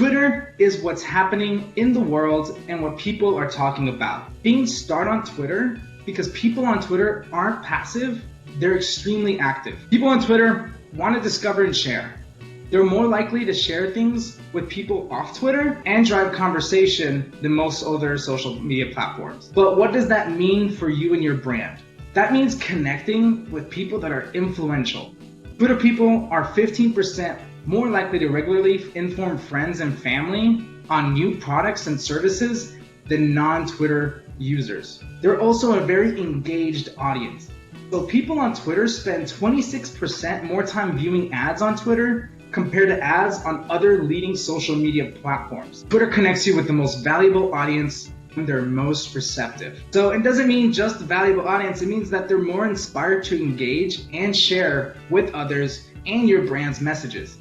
Twitter is what's happening in the world and what people are talking about. Things start on Twitter because people on Twitter aren't passive, they're extremely active. People on Twitter want to discover and share. They're more likely to share things with people off Twitter and drive conversation than most other social media platforms. But what does that mean for you and your brand? That means connecting with people that are influential. Twitter people are 15% more likely to regularly inform friends and family on new products and services than non-Twitter users. They're also a very engaged audience. So people on Twitter spend 26% more time viewing ads on Twitter compared to ads on other leading social media platforms. Twitter connects you with the most valuable audience and they're most receptive. So it doesn't mean just valuable audience, it means that they're more inspired to engage and share with others and your brand's messages.